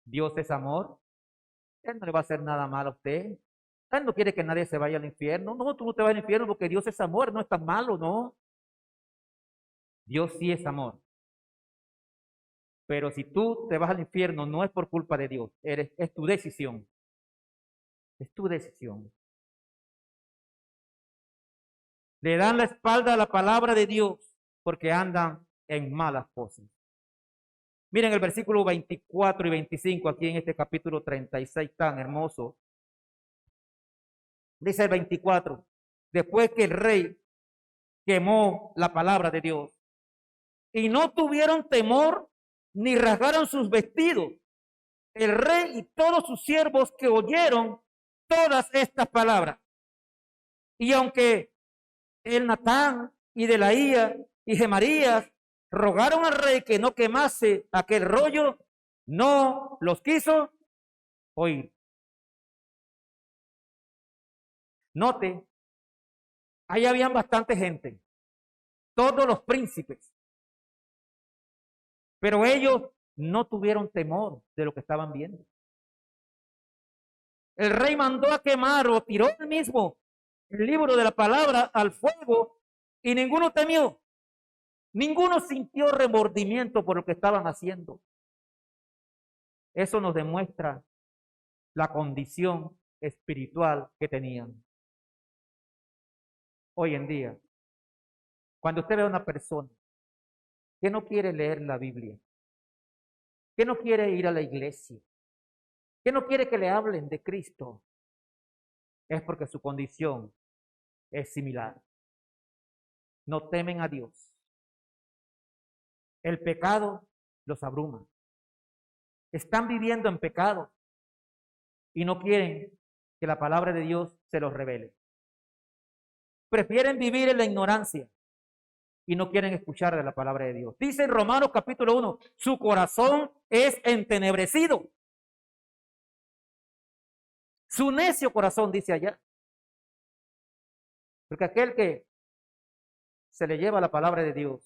Dios es amor. Él no le va a hacer nada mal a usted. Él no quiere que nadie se vaya al infierno. No, tú no te vas al infierno porque Dios es amor, no es tan malo, no. Dios sí es amor. Pero si tú te vas al infierno, no es por culpa de Dios, es tu decisión. Es tu decisión. Le dan la espalda a la palabra de Dios porque andan en malas cosas. Miren el versículo 24 y 25 aquí en este capítulo 36 tan hermoso. Dice el 24, después que el rey quemó la palabra de Dios, y no tuvieron temor ni rasgaron sus vestidos, el rey y todos sus siervos que oyeron todas estas palabras. Y aunque el Natán y Delaía y Gemarías rogaron al rey que no quemase aquel rollo, no los quiso oír. Note, ahí habían bastante gente, todos los príncipes, pero ellos no tuvieron temor de lo que estaban viendo. El rey mandó a quemar o tiró él mismo el libro de la palabra al fuego y ninguno temió. Ninguno sintió remordimiento por lo que estaban haciendo. Eso nos demuestra la condición espiritual que tenían. Hoy en día, cuando usted ve a una persona que no quiere leer la Biblia, que no quiere ir a la iglesia, que no quiere que le hablen de Cristo, es porque su condición es similar. No temen a Dios. El pecado los abruma. Están viviendo en pecado y no quieren que la palabra de Dios se los revele. Prefieren vivir en la ignorancia y no quieren escuchar de la palabra de Dios. Dice en Romanos capítulo 1, su corazón es entenebrecido. Su necio corazón, dice allá. Porque aquel que se le lleva la palabra de Dios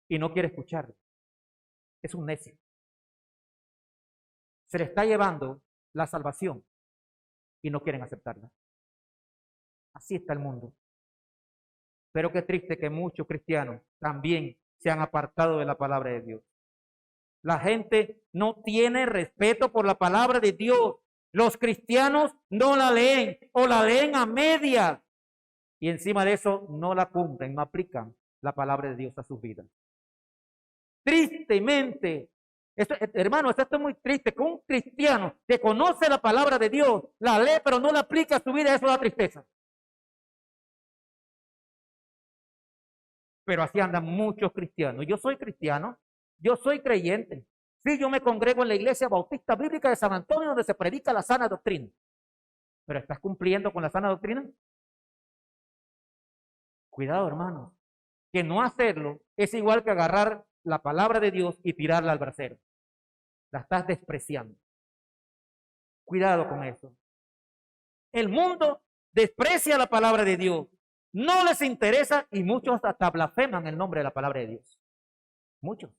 y no quiere escucharla, es un necio. Se le está llevando la salvación y no quieren aceptarla. Así está el mundo. Pero qué triste que muchos cristianos también se han apartado de la palabra de Dios. La gente no tiene respeto por la palabra de Dios. Los cristianos no la leen o la leen a media. Y encima de eso no la cumplen, no aplican la palabra de Dios a sus vidas. Tristemente, hermano, esto es muy triste, que un cristiano que conoce la palabra de Dios, la lee pero no la aplica a su vida, eso da tristeza. Pero así andan muchos cristianos. Yo soy cristiano, yo soy creyente. Sí, yo me congrego en la Iglesia Bautista Bíblica de San Antonio, donde se predica la sana doctrina. ¿Pero estás cumpliendo con la sana doctrina? Cuidado, hermano, que no hacerlo es igual que agarrar la palabra de Dios y tirarla al brasero. La estás despreciando. Cuidado con eso. El mundo desprecia la palabra de Dios. No les interesa y muchos hasta blasfeman el nombre de la palabra de Dios. Muchos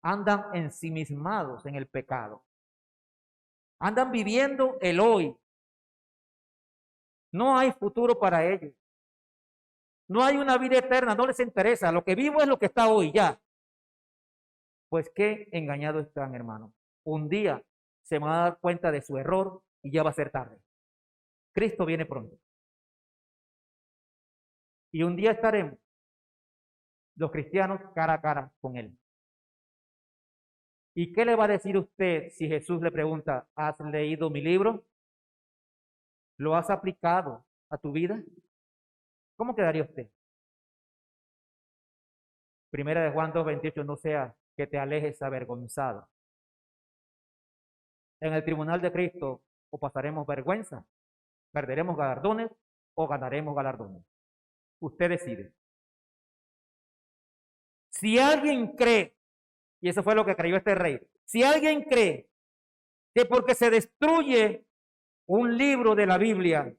andan ensimismados en el pecado. Andan viviendo el hoy. No hay futuro para ellos. No hay una vida eterna, no les interesa. Lo que vivo es lo que está hoy ya. Pues qué engañados están, hermanos. Un día se van a dar cuenta de su error y ya va a ser tarde. Cristo viene pronto. Y un día estaremos los cristianos cara a cara con Él. ¿Y qué le va a decir usted si Jesús le pregunta, ¿has leído mi libro? ¿Lo has aplicado a tu vida? ¿Cómo quedaría usted? Primera de Juan 2:28, no sea que te alejes avergonzado. En el tribunal de Cristo o pasaremos vergüenza, perderemos galardones o ganaremos galardones. Usted decide. Si alguien cree, y eso fue lo que creyó este rey, si alguien cree que porque se destruye un libro de la Biblia,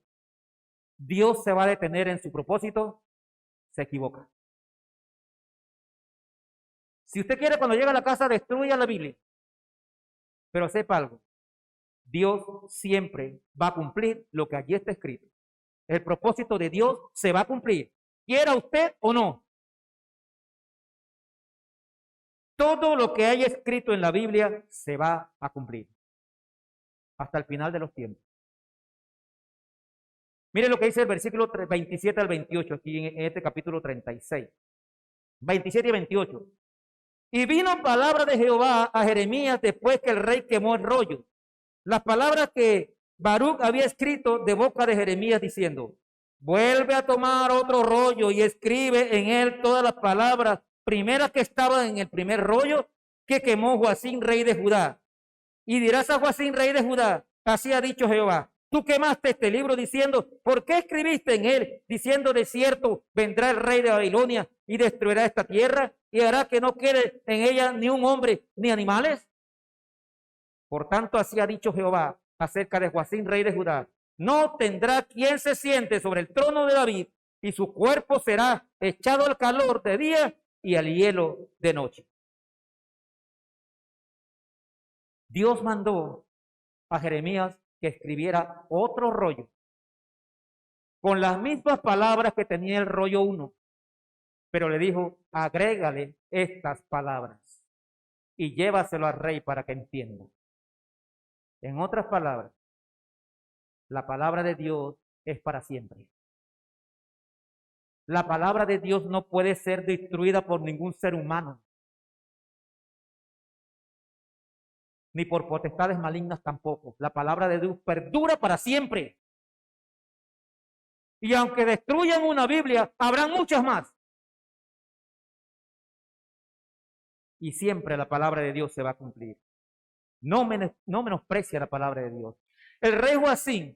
Dios se va a detener en su propósito, se equivoca. Si usted quiere cuando llegue a la casa destruya la Biblia, pero sepa algo, Dios siempre va a cumplir lo que allí está escrito. El propósito de Dios se va a cumplir, quiera usted o no. Todo lo que hay escrito en la Biblia se va a cumplir hasta el final de los tiempos. Mire lo que dice el versículo 27 al 28 aquí en este capítulo 36. 27 y 28. Y vino palabra de Jehová a Jeremías después que el rey quemó el rollo. Las palabras que Baruch había escrito de boca de Jeremías diciendo: vuelve a tomar otro rollo y escribe en él todas las palabras primeras que estaban en el primer rollo que quemó Joacim, rey de Judá. Y dirás a Joacim, rey de Judá: así ha dicho Jehová, tú quemaste este libro diciendo, ¿por qué escribiste en él? Diciendo, de cierto, vendrá el rey de Babilonia y destruirá esta tierra y hará que no quede en ella ni un hombre ni animales. Por tanto, así ha dicho Jehová acerca de Joacim, rey de Judá: no tendrá quien se siente sobre el trono de David, y su cuerpo será echado al calor de día y al hielo de noche. Dios mandó a Jeremías que escribiera otro rollo con las mismas palabras que tenía el rollo 1, pero le dijo: agrégale estas palabras y llévaselo al rey para que entienda. En otras palabras, la palabra de Dios es para siempre. La palabra de Dios no puede ser destruida por ningún ser humano, ni por potestades malignas tampoco. La palabra de Dios perdura para siempre. Y aunque destruyan una Biblia, habrá muchas más. Y siempre la palabra de Dios se va a cumplir. No menosprecia la palabra de Dios. El rey Joacim,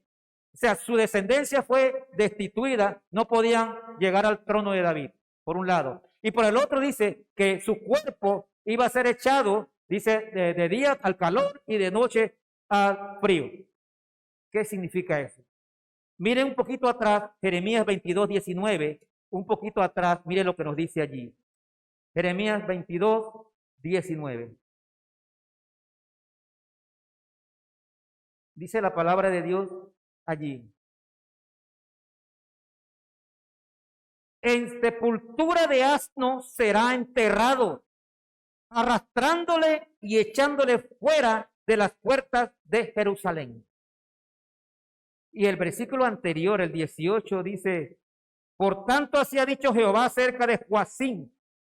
o sea, su descendencia fue destituida, no podían llegar al trono de David, por un lado. Y por el otro dice que su cuerpo iba a ser echado, dice, de día al calor y de noche al frío. ¿Qué significa eso? Miren un poquito atrás, Jeremías 22, 19, un poquito atrás, miren lo que nos dice allí. Jeremías 22, 19. Dice la palabra de Dios allí: en sepultura de asno será enterrado, arrastrándole y echándole fuera de las puertas de Jerusalén. Y el versículo anterior, el 18, dice: por tanto, así ha dicho Jehová acerca de Joacim,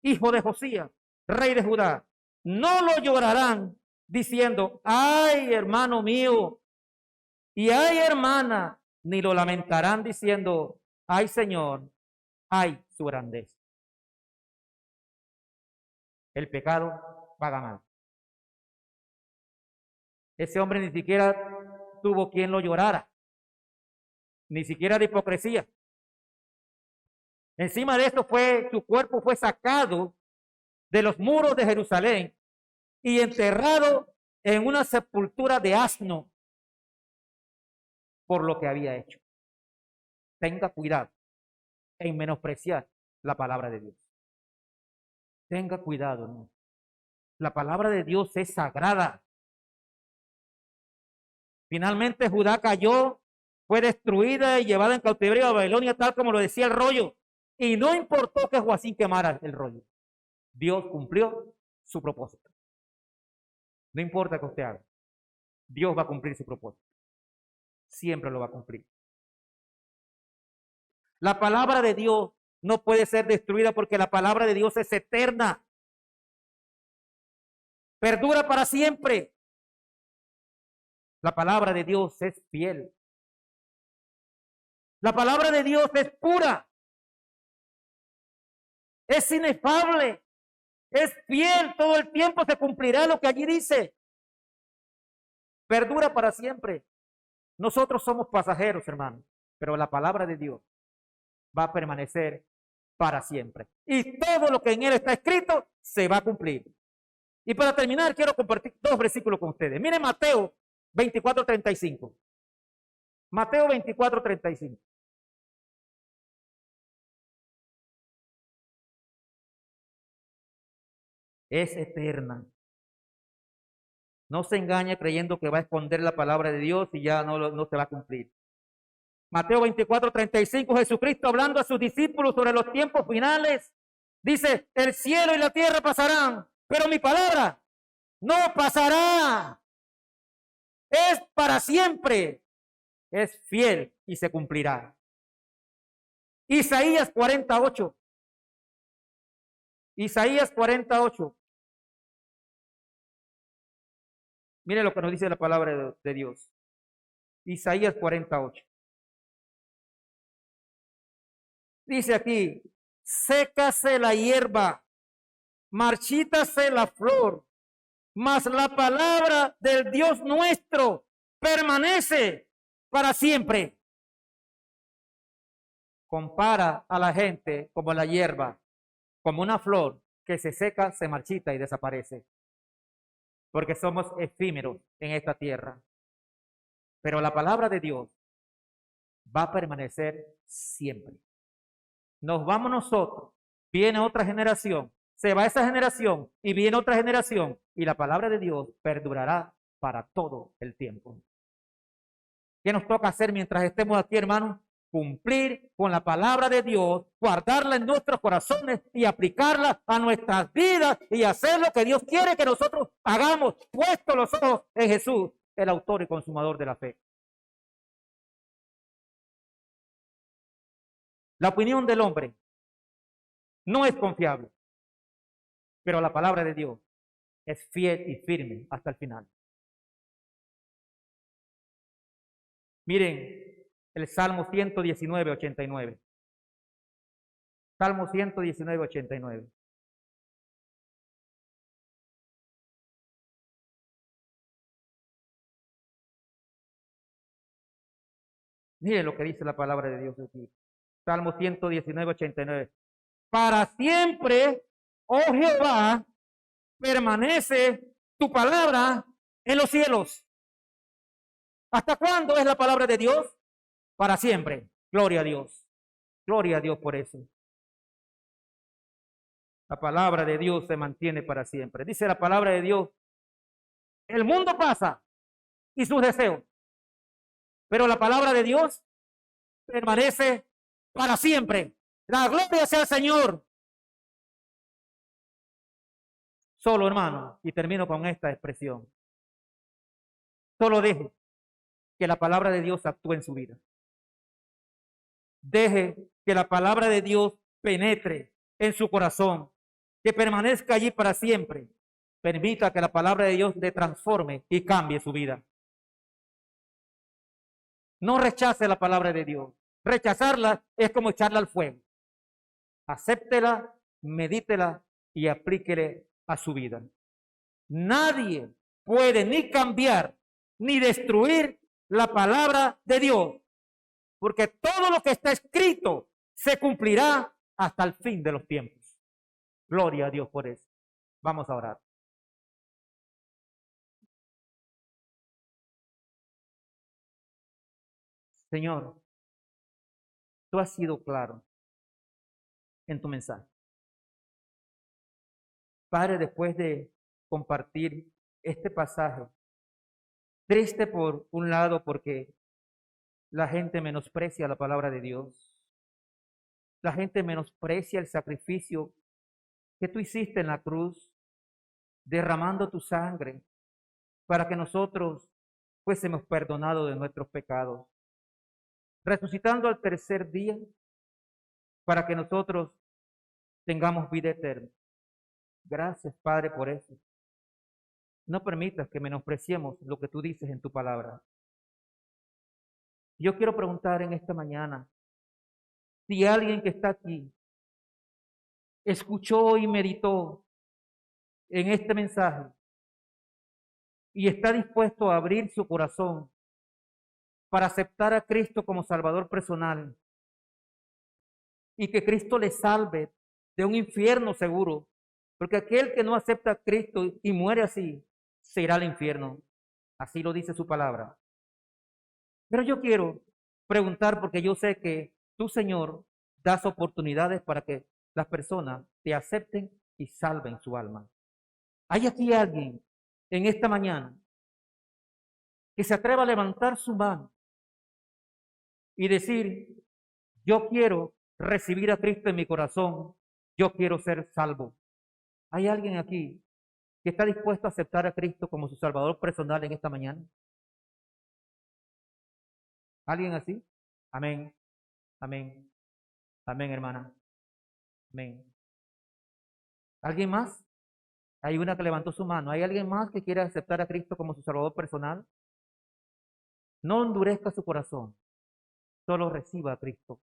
hijo de Josías, rey de Judá: no lo llorarán diciendo, ay, hermano mío, y ay, hermana, ni lo lamentarán diciendo, ay, Señor, ay, su grandeza. El pecado paga mal. Ese hombre ni siquiera tuvo quien lo llorara, ni siquiera de hipocresía. Encima de esto su cuerpo fue sacado de los muros de Jerusalén y enterrado en una sepultura de asno por lo que había hecho. Tenga cuidado en menospreciar la palabra de Dios. Tenga cuidado, ¿no? La palabra de Dios es sagrada. Finalmente Judá cayó, fue destruida y llevada en cautiverio a Babilonia, tal como lo decía el rollo. Y no importó que Joacim quemara el rollo. Dios cumplió su propósito. No importa que usted haga. Dios va a cumplir su propósito. Siempre lo va a cumplir. La palabra de Dios no puede ser destruida porque la palabra de Dios es eterna. Perdura para siempre. La palabra de Dios es fiel. La palabra de Dios es pura. Es inefable. Es fiel. Todo el tiempo se cumplirá lo que allí dice. Perdura para siempre. Nosotros somos pasajeros, hermanos, pero la palabra de Dios va a permanecer para siempre. Y todo lo que en él está escrito se va a cumplir. Y para terminar, quiero compartir 2 versículos con ustedes. Miren Mateo 24:35. Mateo 24:35. Es eterna. No se engañe creyendo que va a esconder la palabra de Dios y ya no se va a cumplir. Mateo 24:35, Jesucristo hablando a sus discípulos sobre los tiempos finales, dice: el cielo y la tierra pasarán, pero mi palabra no pasará. Es para siempre. Es fiel y se cumplirá. Isaías 48. Isaías 48. Mire lo que nos dice la palabra de Dios. Isaías 48. Dice aquí, sécase la hierba, marchítase la flor, mas la palabra del Dios nuestro permanece para siempre. Compara a la gente como la hierba, como una flor que se seca, se marchita y desaparece. Porque somos efímeros en esta tierra. Pero la palabra de Dios va a permanecer siempre. Nos vamos nosotros, viene otra generación, se va esa generación y viene otra generación y la palabra de Dios perdurará para todo el tiempo. ¿Qué nos toca hacer mientras estemos aquí, hermanos? Cumplir con la palabra de Dios, guardarla en nuestros corazones y aplicarla a nuestras vidas y hacer lo que Dios quiere que nosotros hagamos, puesto los ojos en Jesús, el autor y consumador de la fe. La opinión del hombre no es confiable, pero la palabra de Dios es fiel y firme hasta el final. Miren el Salmo 119, 89. Salmo 119, 89. Miren lo que dice la palabra de Dios aquí. Salmo 119, 89. Para siempre, oh Jehová, permanece tu palabra en los cielos. ¿Hasta cuándo es la palabra de Dios? Para siempre. Gloria a Dios. Gloria a Dios por eso. La palabra de Dios se mantiene para siempre. Dice la palabra de Dios, el mundo pasa y sus deseos, pero la palabra de Dios permanece para siempre. La gloria sea al Señor. Solo, hermano, y termino con esta expresión. Solo deje que la palabra de Dios actúe en su vida. Deje que la palabra de Dios penetre en su corazón, que permanezca allí para siempre. Permita que la palabra de Dios le transforme y cambie su vida. No rechace la palabra de Dios. Rechazarla es como echarla al fuego. Acéptela, medítela y aplíquele a su vida. Nadie puede ni cambiar ni destruir la palabra de Dios, porque todo lo que está escrito se cumplirá hasta el fin de los tiempos. Gloria a Dios por eso. Vamos a orar. Señor, tú has sido claro en tu mensaje. Padre, después de compartir este pasaje, triste por un lado porque la gente menosprecia la palabra de Dios. La gente menosprecia el sacrificio que tú hiciste en la cruz, derramando tu sangre para que nosotros fuésemos perdonados de nuestros pecados, resucitando al tercer día para que nosotros tengamos vida eterna. Gracias, Padre, por eso. No permitas que menospreciemos lo que tú dices en tu palabra. Yo quiero preguntar en esta mañana si alguien que está aquí escuchó y meditó en este mensaje y está dispuesto a abrir su corazón para aceptar a Cristo como Salvador personal y que Cristo le salve de un infierno seguro, porque aquel que no acepta a Cristo y muere así, se irá al infierno. Así lo dice su palabra. Pero yo quiero preguntar, porque yo sé que tú, Señor, das oportunidades para que las personas te acepten y salven su alma. ¿Hay aquí alguien en esta mañana que se atreva a levantar su mano y decir, yo quiero recibir a Cristo en mi corazón, yo quiero ser salvo? ¿Hay alguien aquí que está dispuesto a aceptar a Cristo como su Salvador personal en esta mañana? ¿Alguien así? Amén, amén, amén, hermana. Amén. ¿Alguien más? Hay una que levantó su mano. ¿Hay alguien más que quiera aceptar a Cristo como su Salvador personal? No endurezca su corazón, solo reciba a Cristo.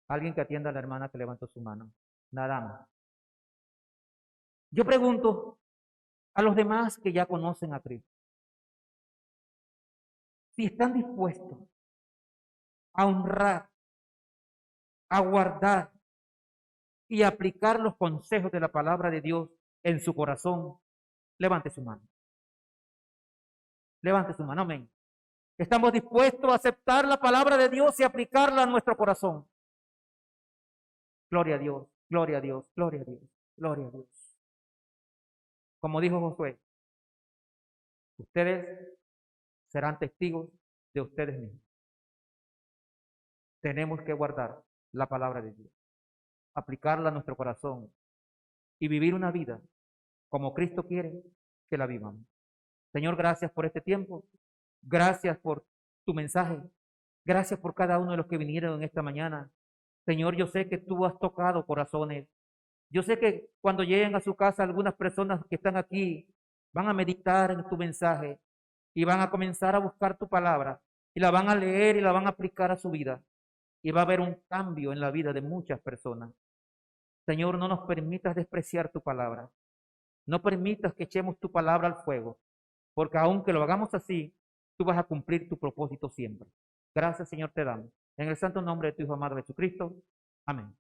Alguien que atienda a la hermana que levantó su mano. Nada más. Yo pregunto a los demás que ya conocen a Cristo, si están dispuestos a honrar, a guardar y aplicar los consejos de la palabra de Dios en su corazón, levante su mano. Levante su mano, amén. Estamos dispuestos a aceptar la palabra de Dios y aplicarla a nuestro corazón. Gloria a Dios, gloria a Dios, gloria a Dios, gloria a Dios. Como dijo Josué, ustedes serán testigos de ustedes mismos. Tenemos que guardar la palabra de Dios, aplicarla a nuestro corazón y vivir una vida como Cristo quiere que la vivamos. Señor, gracias por este tiempo. Gracias por tu mensaje. Gracias por cada uno de los que vinieron en esta mañana. Señor, yo sé que tú has tocado corazones. Yo sé que cuando lleguen a su casa algunas personas que están aquí van a meditar en tu mensaje y van a comenzar a buscar tu palabra y la van a leer y la van a aplicar a su vida. Y va a haber un cambio en la vida de muchas personas. Señor, no nos permitas despreciar tu palabra. No permitas que echemos tu palabra al fuego, porque aunque lo hagamos así, tú vas a cumplir tu propósito siempre. Gracias, Señor, te damos. En el santo nombre de tu Hijo amado Jesucristo. Amén.